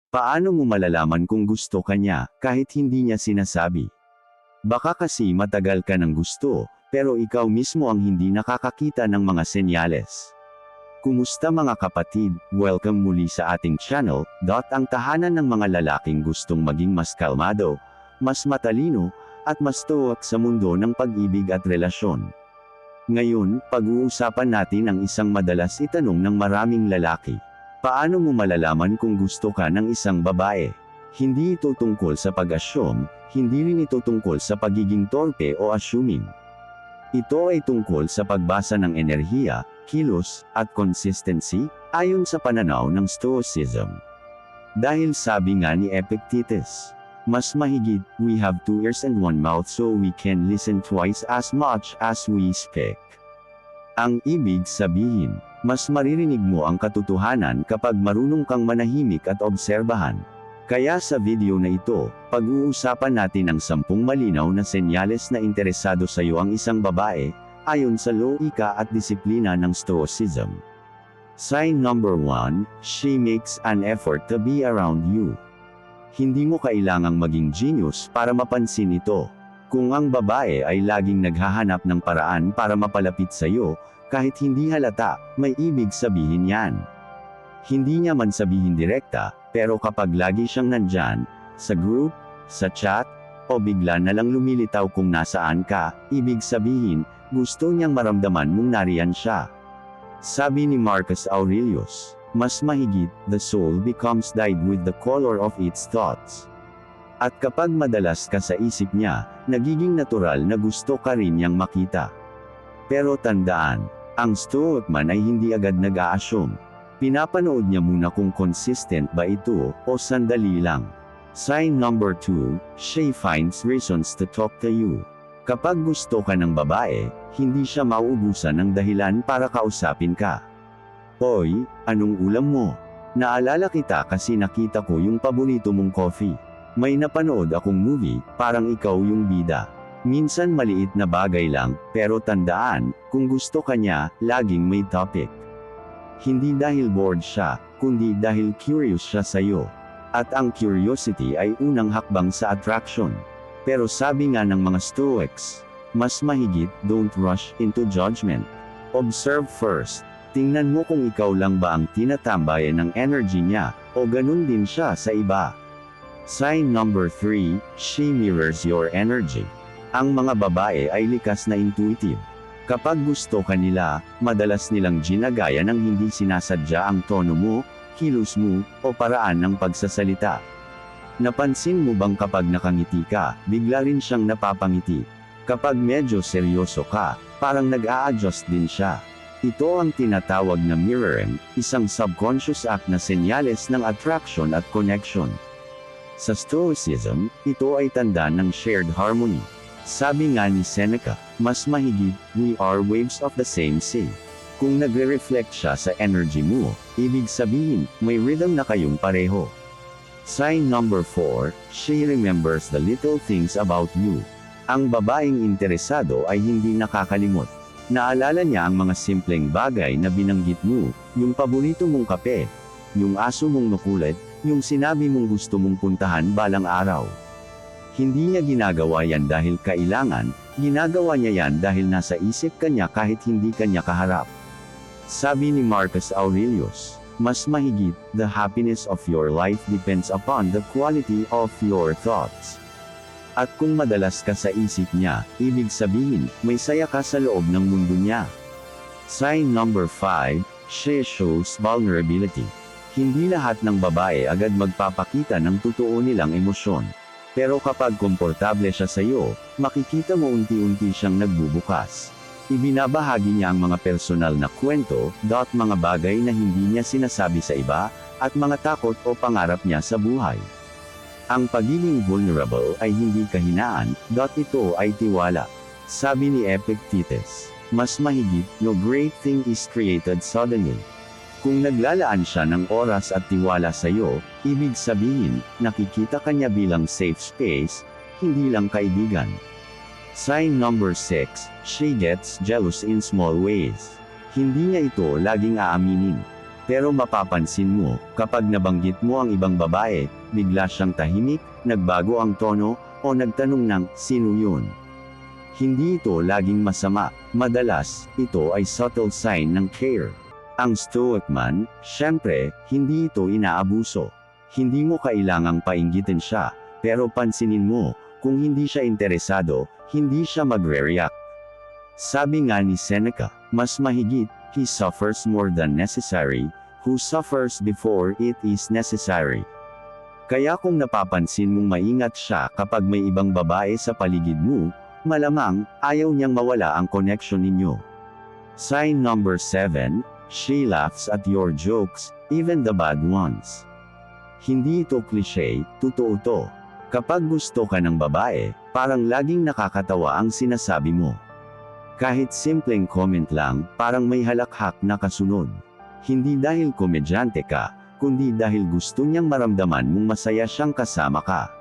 Paano mo malalaman kung gusto ka niya, kahit hindi niya sinasabi? Baka kasi matagal ka ng gusto, pero ikaw mismo ang hindi nakakakita ng mga senyales. Kumusta mga kapatid, welcome muli sa ating channel, ang tahanan ng mga lalaking gustong maging mas kalmado, mas matalino, at mas tuwak sa mundo ng pag-ibig at relasyon. Ngayon, pag-uusapan natin ang isang madalas itanong ng maraming lalaki. Paano mo malalaman kung gusto ka ng isang babae? Hindi ito tungkol sa pag-assume, hindi rin ito tungkol sa pagiging torpe o assuming. Ito ay tungkol sa pagbasa ng enerhiya, kilos, at consistency, ayon sa pananaw ng Stoicism. Dahil sabi nga ni Epictetus, mas mahigit, we have 2 ears and 1 mouth so we can listen twice as much as we speak. Ang ibig sabihin, mas maririnig mo ang katotohanan kapag marunong kang manahimik at obserbahan. Kaya sa video na ito, pag-uusapan natin ang 10 malinaw na senyales na interesado sa iyo ang isang babae, ayon sa logika at disiplina ng Stoicism. Sign number 1, she makes an effort to be around you. Hindi mo kailangang maging genius para mapansin ito. Kung ang babae ay laging naghahanap ng paraan para mapalapit sa iyo, kahit hindi halata, may ibig sabihin yan. Hindi niya man sabihin direkta, pero kapag lagi siyang nandyan, sa group, sa chat, o bigla na lang lumilitaw kung nasaan ka, ibig sabihin, gusto niyang maramdaman mong nariyan siya. Sabi ni Marcus Aurelius, mas mahigit, the soul becomes dyed with the color of its thoughts. At kapag madalas ka sa isip niya, nagiging natural na gusto ka rin niyang makita. Pero tandaan, ang Stoic man ay hindi agad nag-a-assume. Pinapanood niya muna kung consistent ba ito, o sandali lang. Sign number 2, she finds reasons to talk to you. Kapag gusto ka ng babae, hindi siya mauubusan ng dahilan para kausapin ka. Hoy, anong ulam mo? Naalala kita kasi nakita ko yung paborito mong coffee. May napanood akong movie, parang ikaw yung bida. Minsan maliit na bagay lang, pero tandaan, kung gusto ka niya, laging may topic. Hindi dahil bored siya, kundi dahil curious siya sa'yo. At ang curiosity ay unang hakbang sa attraction. Pero sabi nga ng mga Stoics, mas mahigit, don't rush into judgment. Observe first. Tingnan mo kung ikaw lang ba ang tinatambayan ng energy niya, o ganun din siya sa iba. Sign number 3, she mirrors your energy. Ang mga babae ay likas na intuitive. Kapag gusto ka nila, madalas nilang ginagaya ng hindi sinasadya ang tono mo, kilos mo, o paraan ng pagsasalita. Napansin mo bang kapag nakangiti ka, bigla rin siyang napapangiti? Kapag medyo seryoso ka, parang nag-a-adjust din siya. Ito ang tinatawag na mirroring, isang subconscious act na senyales ng attraction at connection. Sa Stoicism, ito ay tanda ng shared harmony. Sabi nga ni Seneca, mas mahigit, we are waves of the same sea. Kung nagre-reflect siya sa energy mo, ibig sabihin, may rhythm na kayong pareho. Sign number 4, she remembers the little things about you. Ang babaeng interesado ay hindi nakakalimot. Naalala niya ang mga simpleng bagay na binanggit mo, yung paborito mong kape, yung aso mong makulit, yung sinabi mong gusto mong puntahan balang araw. Hindi niya ginagawa yan dahil kailangan, ginagawa niya yan dahil nasa isip kanya kahit hindi kanya kaharap. Sabi ni Marcus Aurelius, mas mahigit, the happiness of your life depends upon the quality of your thoughts. At kung madalas ka sa isip niya, ibig sabihin, may saya ka sa loob ng mundo niya. Sign number 5, she shows vulnerability. Hindi lahat ng babae agad magpapakita ng totoo nilang emosyon. Pero kapag komportable siya sa iyo, makikita mo unti-unti siyang nagbubukas. Ibinabahagi niya ang mga personal na kwento, mga bagay na hindi niya sinasabi sa iba, at mga takot o pangarap niya sa buhay. Ang pagiging vulnerable ay hindi kahinaan, ito ay tiwala. Sabi ni Epictetus, mas mahigit, no great thing is created suddenly. Kung naglalaan siya ng oras at tiwala sa iyo, ibig sabihin, nakikita ka niya bilang safe space, hindi lang kaibigan. Sign number 6, she gets jealous in small ways. Hindi niya ito laging aaminin. Pero mapapansin mo, kapag nabanggit mo ang ibang babae, bigla siyang tahimik, nagbago ang tono, o nagtanong ng, sino yun? Hindi ito laging masama, madalas, ito ay subtle sign ng care. Ang stoic man, syempre, hindi ito inaabuso. Hindi mo kailangang painggitin siya, pero pansinin mo, kung hindi siya interesado, hindi siya magre-react. Sabi nga ni Seneca, mas mahigit, he suffers more than necessary, who suffers before it is necessary. Kaya kung napapansin mong maingat siya kapag may ibang babae sa paligid mo, malamang, ayaw niyang mawala ang connection ninyo. Sign number 7, she laughs at your jokes, even the bad ones. Hindi ito cliché, totoo to. Kapag gusto ka ng babae, parang laging nakakatawa ang sinasabi mo. Kahit simpleng comment lang, parang may halakhak na kasunod. Hindi dahil komedyante ka, kundi dahil gusto niyang maramdaman mong masaya siyang kasama ka.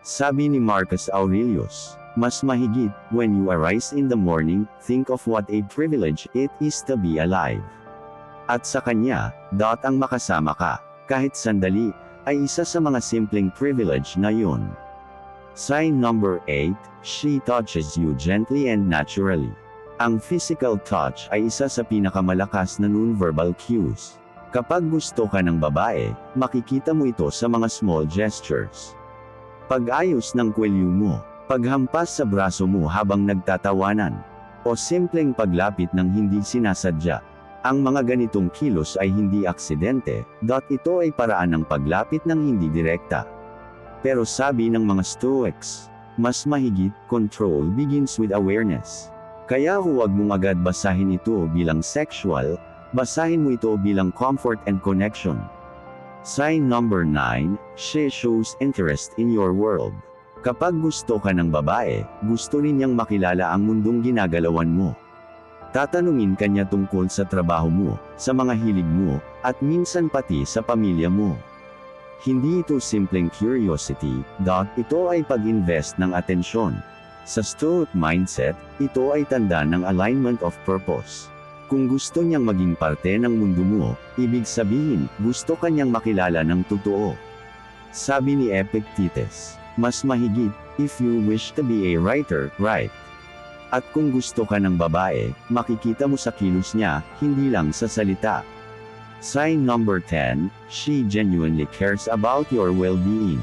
Sabi ni Marcus Aurelius, mas mahigit, when you arise in the morning, think of what a privilege it is to be alive. At sa kanya, ang makasama ka, kahit sandali, ay isa sa mga simpleng privilege na yun. Sign number 8, she touches you gently and naturally. Ang physical touch ay isa sa pinakamalakas na non-verbal cues. Kapag gusto ka ng babae, makikita mo ito sa mga small gestures. Pag-ayos ng kwelyo mo, paghampas sa braso mo habang nagtatawanan, o simpleng paglapit ng hindi sinasadya. Ang mga ganitong kilos ay hindi aksidente, ito ay paraan ng paglapit ng hindi direkta. Pero sabi ng mga Stoics, mas mahigit, control begins with awareness. Kaya huwag mong agad basahin ito bilang sexual, basahin mo ito bilang comfort and connection. Sign number 9, she shows interest in your world. Kapag gusto ka ng babae, gusto rin niyang makilala ang mundong ginagalawan mo. Tatanungin kanya tungkol sa trabaho mo, sa mga hilig mo, at minsan pati sa pamilya mo. Hindi ito simpleng curiosity, ito ay pag-invest ng atensyon. Sa Stoic mindset, ito ay tanda ng alignment of purpose. Kung gusto niyang maging parte ng mundo mo, ibig sabihin, gusto kanyang makilala ng totoo. Sabi ni Epictetus, mas mahigit, if you wish to be a writer, write. At kung gusto ka ng babae, makikita mo sa kilos niya, hindi lang sa salita. Sign number 10, she genuinely cares about your well-being.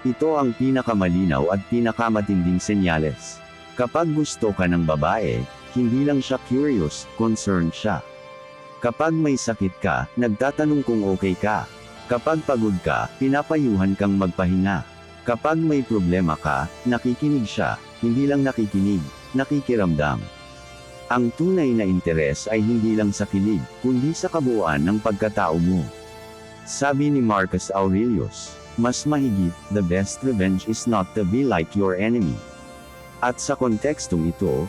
Ito ang pinakamalinaw at pinakamatinding senyales. Kapag gusto ka ng babae, hindi lang siya curious, concerned siya. Kapag may sakit ka, nagtatanong kung okay ka. Kapag pagod ka, pinapayuhan kang magpahinga. Kapag may problema ka, nakikinig siya, hindi lang nakikinig, nakikiramdam. Ang tunay na interes ay hindi lang sa kilig, kundi sa kabuuan ng pagkatao mo. Sabi ni Marcus Aurelius, mas mahigit, the best revenge is not to be like your enemy. At sa kontekstong ito,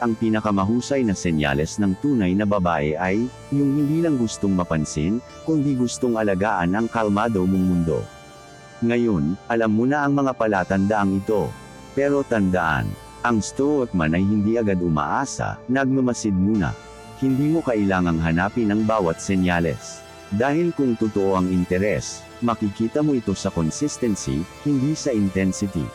ang pinakamahusay na senyales ng tunay na babae ay, yung hindi lang gustong mapansin, kundi gustong alagaan ang kalmado mong mundo. Ngayon, alam mo na ang mga palatandaang ito. Pero tandaan, ang Stoic man ay hindi agad umaasa, nagmamasid muna. Hindi mo kailangang hanapin ang bawat senyales. Dahil kung totoo ang interes, makikita mo ito sa consistency, hindi sa intensity.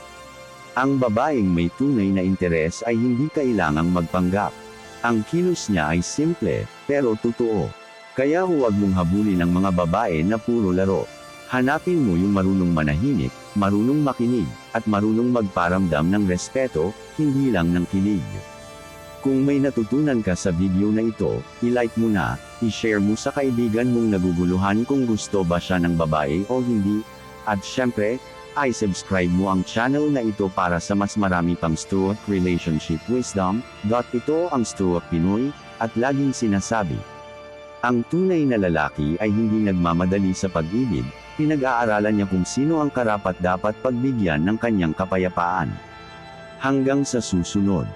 Ang babaeng may tunay na interes ay hindi kailangang magpanggap. Ang kilos niya ay simple, pero totoo. Kaya huwag mong habulin ang mga babae na puro laro. Hanapin mo yung marunong manahimik, marunong makinig, at marunong magparamdam ng respeto, hindi lang ng kilig. Kung may natutunan ka sa video na ito, i-like mo na, i-share mo sa kaibigan mong naguguluhan kung gusto ba siya ng babae o hindi, at syempre, i-subscribe mo ang channel na ito para sa mas marami pang Stoic relationship wisdom. Ito ang Stoic Pinoy, at laging sinasabi. Ang tunay na lalaki ay hindi nagmamadali sa pag-ibig, pinag-aaralan niya kung sino ang karapat-dapat pagbigyan ng kanyang kapayapaan. Hanggang sa susunod.